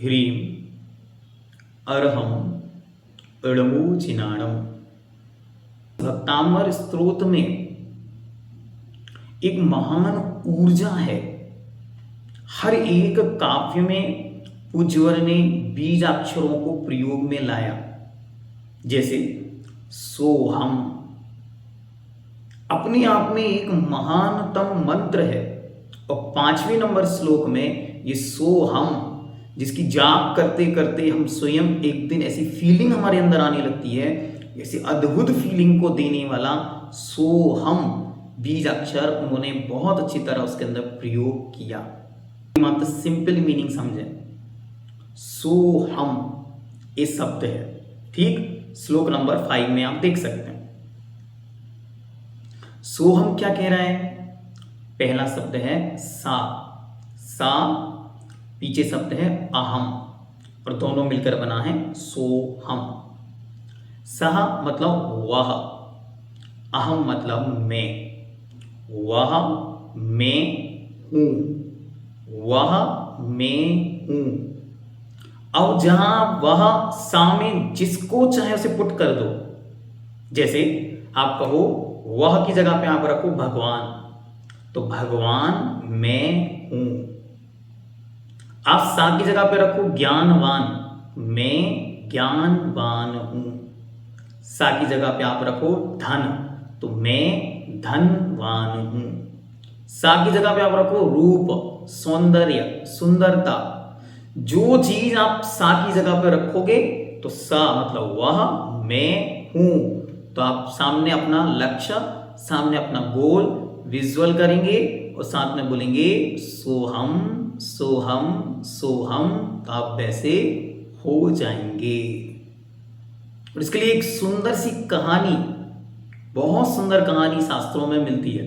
ह्रीं अर्हं णमोचिनाणम। भक्तांबर स्तोत्र में एक महान ऊर्जा है। हर एक काव्य में पूज्यवर ने बीज अक्षरों को प्रयोग में लाया। जैसे सोहम अपने आप में एक महानतम मंत्र है, और 5वें नंबर श्लोक में ये सोहम, जिसकी जाप करते करते हम स्वयं एक दिन ऐसी फीलिंग हमारे अंदर आने लगती है, ऐसी अद्भुत फीलिंग को देने वाला सोहम बीज अक्षर उन्होंने बहुत अच्छी तरह उसके अंदर प्रयोग किया। मात्र सिंपल मीनिंग समझें, सोहम ये शब्द है। ठीक, श्लोक नंबर 5 में आप देख सकते हैं। सोहम क्या कह रहा है? पहला शब्द है सा, सा पीछे शब्द है अहम, और दोनों मिलकर बना है सोहम। सह मतलब वह, अहम मतलब मैं, वह मैं हूं, वह मैं हूं। अब जहां वह सा में जिसको चाहे उसे पुट कर दो। जैसे आप कहो वह की जगह पे आप रखो भगवान, तो भगवान मैं हूं। आप सा की जगह पे रखो ज्ञानवान, मैं ज्ञानवान हूं। सा की जगह पे आप रखो धन, तो मैं धनवान हूं। सा की जगह पे आप रखो रूप, सौंदर्य, सुंदरता। जो चीज आप सा की जगह पे रखोगे तो सा मतलब वह मैं हूं, तो आप सामने अपना लक्ष्य, सामने अपना गोल विजुअल करेंगे और साथ में बोलेंगे सोहम सोहम सोहम, तो आप वैसे हो जाएंगे। और इसके लिए एक सुंदर सी कहानी, बहुत सुंदर कहानी शास्त्रों में मिलती है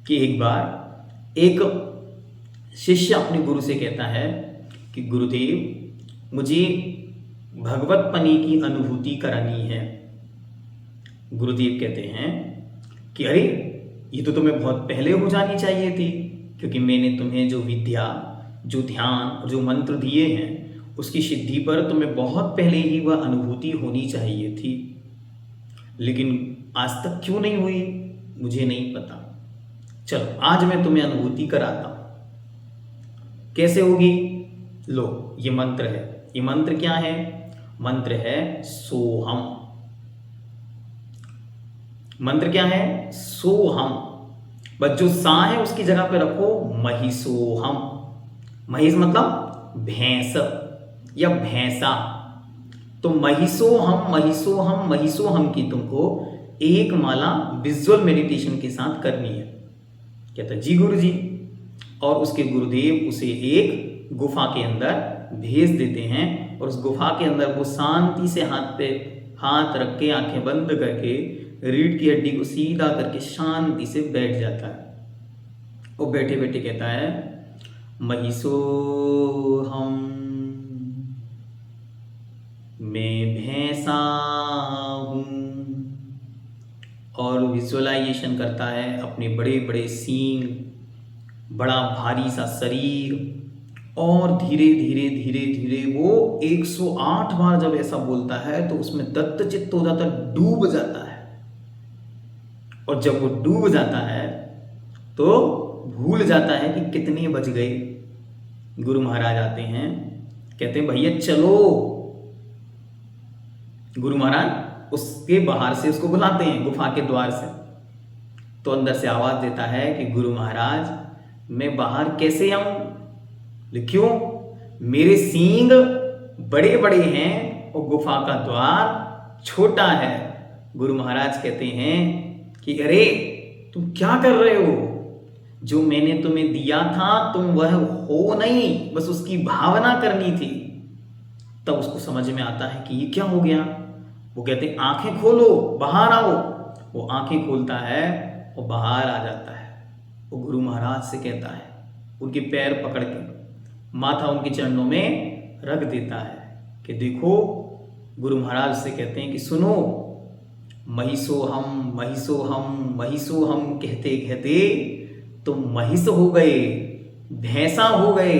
कि एक बार एक शिष्य अपने गुरु से कहता है कि गुरुदेव मुझे भगवत पनी की अनुभूति करानी है। गुरुदेव कहते हैं कि अरे ये तो तुम्हें बहुत पहले हो जानी चाहिए थी, क्योंकि मैंने तुम्हें जो विद्या, जो ध्यान और जो मंत्र दिए हैं उसकी सिद्धि पर तुम्हें बहुत पहले ही वह अनुभूति होनी चाहिए थी, लेकिन आज तक क्यों नहीं हुई मुझे नहीं पता। चलो आज मैं तुम्हें अनुभूति कराता हूं। कैसे होगी? लो, ये मंत्र है। ये मंत्र क्या है? मंत्र है सोहम। मंत्र क्या है? सोहम। बस जो सा है उसकी जगह पे रखो महिषोहम। महिष मतलब भैंस या भैंसा। तो महिषोहम महिषोहम महिषोहम की तुमको एक माला विजुअल मेडिटेशन के साथ करनी है। कहता जी गुरु जी। और उसके गुरुदेव उसे एक गुफा के अंदर भेज देते हैं, और उस गुफा के अंदर वो शांति से हाथ पे हाथ रख के आंखें बंद करके रीढ़ की हड्डी को सीधा करके शांति से बैठ जाता है। वो बैठे बैठे कहता है महिषोहम, मैं भैंसा हूं। और विजुअलाइजेशन करता है अपने बड़े बड़े सींग, बड़ा भारी सा शरीर, और धीरे धीरे धीरे धीरे वो 108 बार जब ऐसा बोलता है तो उसमें दत्तचित्त हो जाता है, डूब जाता है। और जब वो डूब जाता है तो भूल जाता है कि कितने बज गए। गुरु महाराज आते हैं, कहते हैं भैया चलो। गुरु महाराज उसके बाहर से उसको बुलाते हैं, गुफा के द्वार से। तो अंदर से आवाज देता है कि गुरु महाराज मैं बाहर कैसे आऊं? क्यों? मेरे सींग बड़े बड़े हैं और गुफा का द्वार छोटा है। गुरु महाराज कहते हैं कि अरे तुम क्या कर रहे हो? जो मैंने तुम्हें दिया था तुम वह हो नहीं, बस उसकी भावना करनी थी। तब उसको समझ में आता है कि ये क्या हो गया। वो कहते हैं आंखें खोलो, बाहर आओ। वो आंखें खोलता है और बाहर आ जाता है। वो गुरु महाराज से कहता है, उनके पैर पकड़ के माथा उनके चरणों में रख देता है कि देखो। गुरु महाराज से कहते हैं कि सुनो, महिषोहम महिषोहम महिषोहम कहते कहते तुम महिष हो गए, भैंसा हो गए,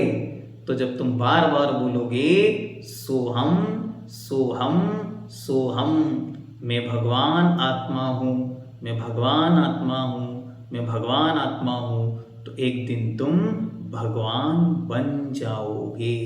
तो जब तुम बार बार बोलोगे सोहम सोहम सोहम, मैं भगवान आत्मा हूँ, मैं भगवान आत्मा हूँ, मैं भगवान आत्मा हूँ, तो एक दिन तुम भगवान बन जाओगे।